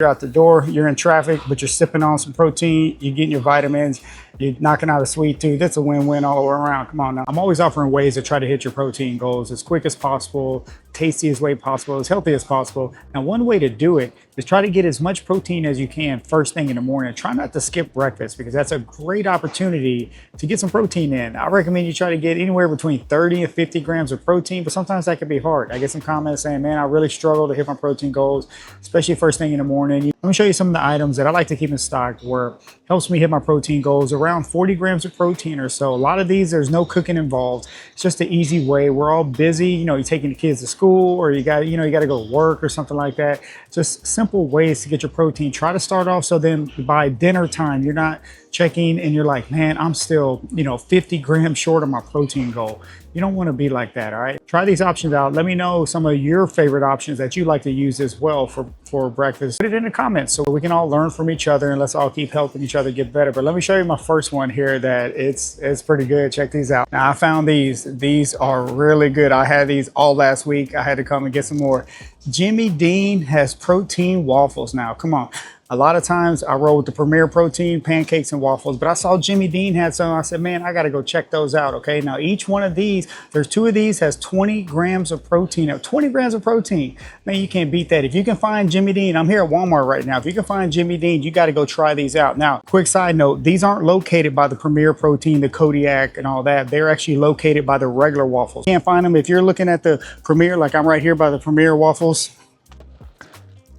You're out the door, you're in traffic, but you're sipping on some protein, you're getting your vitamins, you're knocking out a sweet tooth. That's a win-win all the way around. Come on now. I'm always offering ways to try to hit your protein goals as quick as possible, tastiest way possible, as healthy as possible. And one way to do it is try to get as much protein as you can first thing in the morning. Try not to skip breakfast because that's a great opportunity to get some protein in. I recommend you try to get anywhere between 30 and 50 grams of protein, but sometimes that can be hard. I get some comments saying, man, I really struggle to hit my protein goals, especially first thing in the morning. Let me show you some of the items that I like to keep in stock where it helps me hit my protein goals, around 40 grams of protein or so. A lot of these, there's no cooking involved. It's just an easy way. We're all busy, you know, you're taking the kids to school or you got to go to work or something like that. Just simple ways to get your protein. Try to start off so then by dinner time, you're not checking and you're like, man, I'm still, 50 grams short of my protein goal. You don't want to be like that, all right? Try these options out. Let me know some of your favorite options that you like to use as well for breakfast. Put it in the comments so we can all learn from each other and let's all keep helping each other get better. But let me show you my first one here that it's pretty good. Check these out. Now I found these. These are really good. I had these all last week. I had to come and get some more. Jimmy Dean has protein waffles now. Come on. A lot of times I roll with the Premier Protein pancakes and waffles, but I saw Jimmy Dean had some. I said, man, I got to go check those out. Okay. Now each one of these, there's 2 of these has 20 grams of protein. Now 20 grams of protein, man, you can't beat that. If you can find Jimmy Dean, I'm here at Walmart right now. If you can find Jimmy Dean, you got to go try these out. Now, quick side note, these aren't located by the Premier Protein, the Kodiak and all that. They're actually located by the regular waffles. You can't find them. If you're looking at the Premier, like I'm right here by the Premier waffles.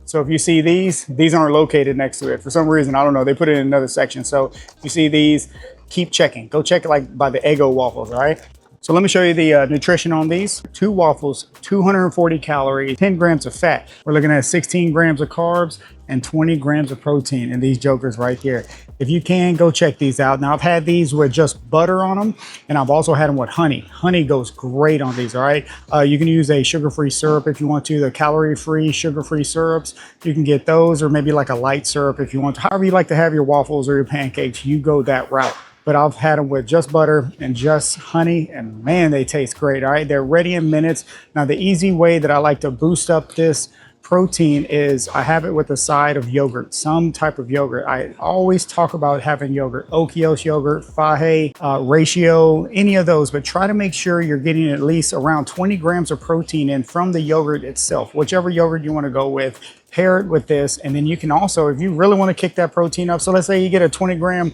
So if you see these aren't located next to it. For some reason, I don't know, they put it in another section. So if you see these, keep checking. Go check it like by the Eggo waffles, all right? So let me show you the nutrition on these. 2 waffles, 240 calories, 10 grams of fat. We're looking at 16 grams of carbs and 20 grams of protein in these jokers right here. If you can, go check these out. Now I've had these with just butter on them and I've also had them with honey. Honey goes great on these, all right? You can use a sugar-free syrup if you want to, the calorie-free, sugar-free syrups. You can get those or maybe like a light syrup if you want to. However you like to have your waffles or your pancakes, you go that route. But I've had them with just butter and just honey and man, they taste great, all right? They're ready in minutes. Now the easy way that I like to boost up this protein is I have it with a side of yogurt, some type of yogurt. I always talk about having yogurt, Okios yogurt, Fahe, Ratio, any of those, but try to make sure you're getting at least around 20 grams of protein in from the yogurt itself, whichever yogurt you want to go with. Pair it with this, and then you can also, if you really want to kick that protein up, so let's say you get a 20 gram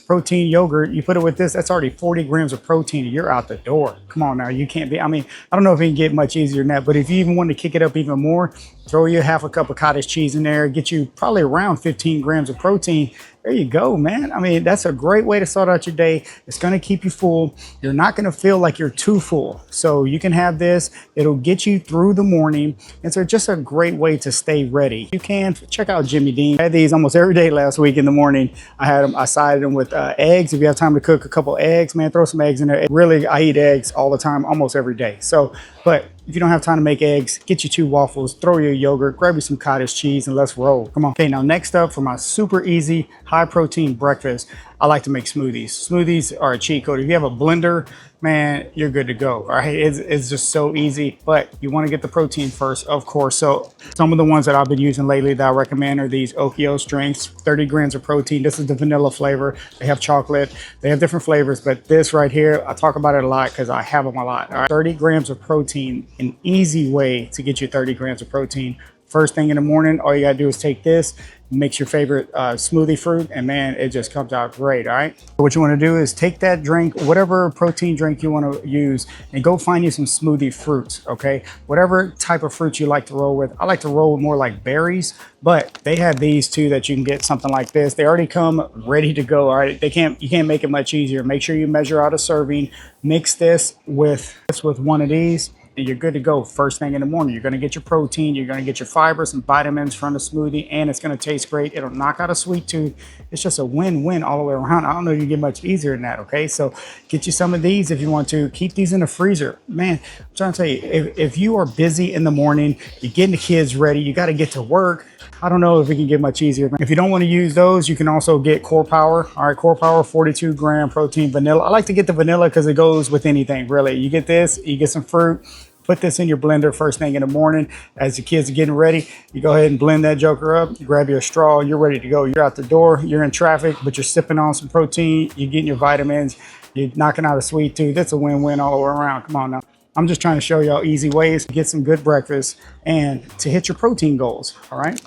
protein yogurt, you put it with this, that's already 40 grams of protein and you're out the door. Come on now, you can't be, I mean, I don't know if it can get much easier than that, but if you even want to kick it up even more, throw you half a cup of cottage cheese in there, get you probably around 15 grams of protein. There you go, man. I mean, that's a great way to start out your day. It's going to keep you full. You're not going to feel like you're too full. So you can have this. It'll get you through the morning. And so just a great way to stay ready. You can check out Jimmy Dean. I had these almost every day last week in the morning. I sided them with eggs. If you have time to cook a couple eggs, man, throw some eggs in there. Really, I eat eggs all the time, almost every day. So, but if you don't have time to make eggs, get you 2 waffles, throw your yogurt, grab you some cottage cheese, and let's roll. Come on. Okay, now next up for my super easy, high protein breakfast, I like to make smoothies. Smoothies are a cheat code. If you have a blender, man, you're good to go, all right? It's just so easy, but you want to get the protein first, of course. So some of the ones that I've been using lately that I recommend are these Okios drinks, 30 grams of protein. This is the vanilla flavor. They have chocolate. They have different flavors, but this right here, I talk about it a lot because I have them a lot, all right? 30 grams of protein, an easy way to get you 30 grams of protein. First thing in the morning, all you gotta do is take this, mix your favorite smoothie fruit, and man, it just comes out great, all right? What you wanna do is take that drink, whatever protein drink you wanna use, and go find you some smoothie fruits, okay? Whatever type of fruits you like to roll with. I like to roll with more like berries, but they have these too that you can get something like this. They already come ready to go, all right? You can't make it much easier. Make sure you measure out a serving, mix this with one of these, and you're good to go first thing in the morning. You're going to get your protein, you're going to get your fibers and vitamins from the smoothie, and it's going to taste great. It'll knock out a sweet tooth. It's just a win-win all the way around. I don't know if you get much easier than that, okay? So get you some of these if you want to. Keep these in the freezer. Man, I'm trying to tell you, if you are busy in the morning, you're getting the kids ready, you got to get to work, I don't know if it can get much easier. If you don't want to use those, you can also get Core Power. All right, Core Power, 42 gram protein vanilla. I like to get the vanilla because it goes with anything, really. You get this, you get some fruit, Put this in your blender first thing in the morning as the kids are getting ready. You go ahead and blend that joker up. You grab your straw. You're ready to go. You're out the door. You're in traffic, but you're sipping on some protein. You're getting your vitamins. You're knocking out a sweet tooth. That's a win-win all the way around. Come on now. I'm just trying to show y'all easy ways to get some good breakfast and to hit your protein goals. All right.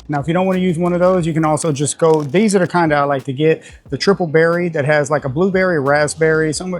Now, if you don't want to use one of those, you can also just go, these are the kind I like to get, the triple berry that has like a blueberry, raspberry, some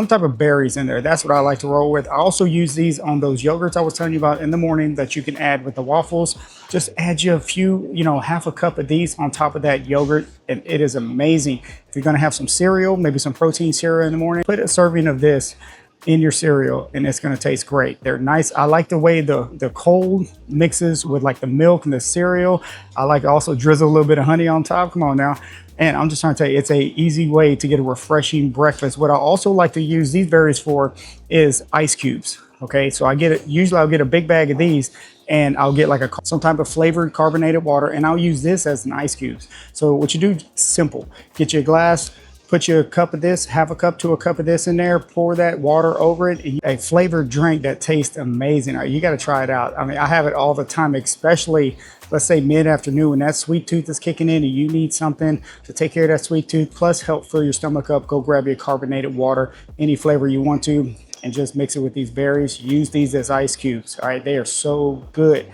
type of berries in there. That's what I like to roll with. I also use these on those yogurts I was telling you about in the morning that you can add with the waffles. Just add you a few, half a cup of these on top of that yogurt, and it is amazing. If you're going to have some cereal, maybe some protein cereal in the morning, put a serving of this in your cereal and it's going to taste great. They're nice. I like the way the cold mixes with like the milk and the cereal. I like to also drizzle a little bit of honey on top. Come on now. And I'm just trying to tell you, it's a easy way to get a refreshing breakfast. What I also like to use these berries for is ice cubes. Okay, so usually I'll get a big bag of these and I'll get like some type of flavored carbonated water, and I'll use this as an ice cubes. So what you do, simple, get you a glass, put you a cup of this, half a cup to a cup of this in there, pour that water over it. A flavored drink that tastes amazing. You got to try it out. I mean, I have it all the time, especially, let's say mid-afternoon when that sweet tooth is kicking in and you need something to take care of that sweet tooth, plus help fill your stomach up. Go grab your carbonated water, any flavor you want to, and just mix it with these berries. Use these as ice cubes. All right, they are so good.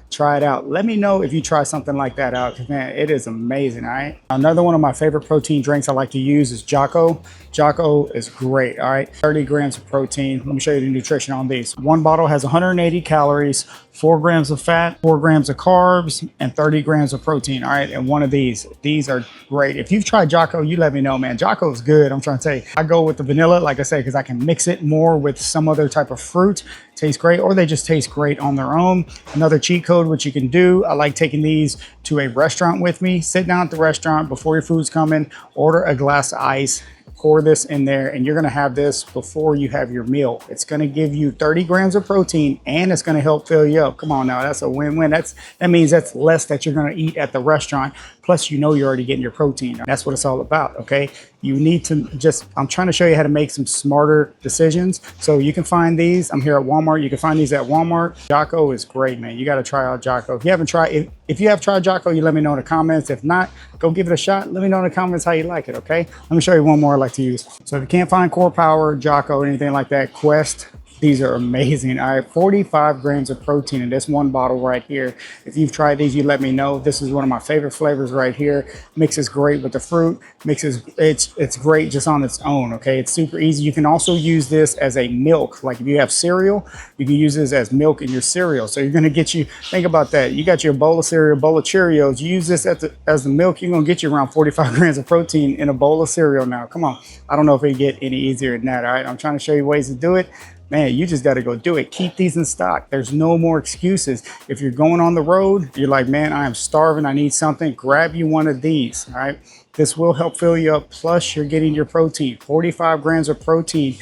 Try it out. Let me know if you try something like that out, because man, it is amazing. All right, another one of my favorite protein drinks I like to use is Jocko. Jocko is great. All right, 30 grams of protein. Let me show you the nutrition on these. One bottle has 180 calories, 4 grams of fat, 4 grams of carbs, and 30 grams of protein. All right, and one of these are great. If you've tried Jocko, you let me know, man. Jocko is good. I'm trying to tell you, I go with the vanilla, like I said, because I can mix it more with some other type of fruit. Tastes great, or they just taste great on their own. Another cheat code, which you can do, I like taking these to a restaurant with me. Sit down at the restaurant before your food's coming, order a glass of ice, pour this in there, and you're gonna have this before you have your meal. It's gonna give you 30 grams of protein and it's gonna help fill you up. Come on now, that's a win-win. That means that's less that you're gonna eat at the restaurant. Plus, you're already getting your protein. That's what it's all about, okay? You need to I'm trying to show you how to make some smarter decisions. So you can find these. I'm here at Walmart. You can find these at Walmart. Jocko is great, man. You got to try out Jocko. If you haven't tried, if you have tried Jocko, you let me know in the comments. If not, go give it a shot. Let me know in the comments how you like it, okay? Let me show you one more I like to use. So if you can't find Core Power, Jocko, anything like that, Quest, these are amazing. All right, 45 grams of protein in this one bottle right here. If you've tried these, you let me know. This is one of my favorite flavors right here. Mixes great with the fruit. It's great just on its own, okay? It's super easy. You can also use this as a milk. Like if you have cereal, you can use this as milk in your cereal. So you're gonna think about that. You got your bowl of cereal, bowl of Cheerios. You use this as the milk, you're gonna get you around 45 grams of protein in a bowl of cereal now. Come on. I don't know if it get any easier than that, all right? I'm trying to show you ways to do it. Man, you just got to go do it. Keep these in stock. There's no more excuses. If you're going on the road, you're like, man, I am starving. I need something. Grab you one of these. All right. This will help fill you up. Plus, you're getting your protein. 45 grams of protein.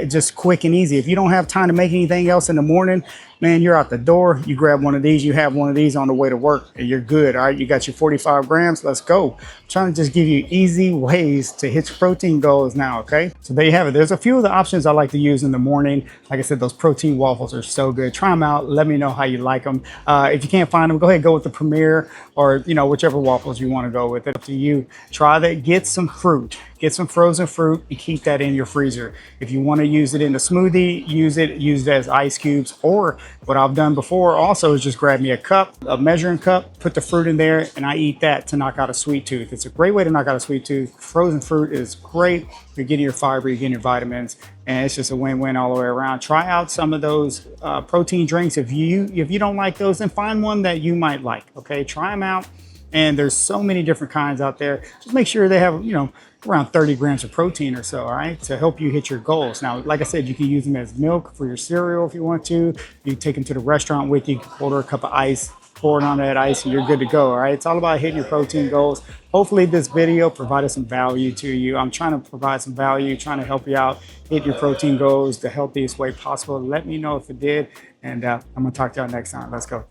Just quick and easy. If you don't have time to make anything else in the morning, man, you're out the door. You grab one of these. You have one of these on the way to work, and you're good. All right. You got your 45 grams. Let's go. I'm trying to just give you easy ways to hit your protein goals now. Okay. So there you have it. There's a few of the options I like to use in the morning. Like I said, those protein waffles are so good. Try them out. Let me know how you like them. If you can't find them, go ahead and go with the Premier or, whichever waffles you want to go with. It's up to you. Try that. Get some fruit. Get some frozen fruit and keep that in your freezer. If you want to use it in a smoothie, use it as ice cubes. Or what I've done before also is just grab me a measuring cup, put the fruit in there, and I eat that to knock out a sweet tooth. It's a great way to knock out a sweet tooth. Frozen fruit is great. You're getting your fiber, you're getting your vitamins, and it's just a win-win all the way around. Try out some of those protein drinks. If you don't like those, then find one that you might like. Okay, try them out. And there's so many different kinds out there. Just make sure they have, around 30 grams of protein or so, all right, to help you hit your goals. Now, like I said, you can use them as milk for your cereal if you want to. You take them to the restaurant with you, order a cup of ice, pour it on that ice, and you're good to go, all right? It's all about hitting your protein goals. Hopefully this video provided some value to you. I'm trying to provide some value, trying to help you out, hit your protein goals the healthiest way possible. Let me know if it did, and I'm gonna talk to y'all next time. Let's go.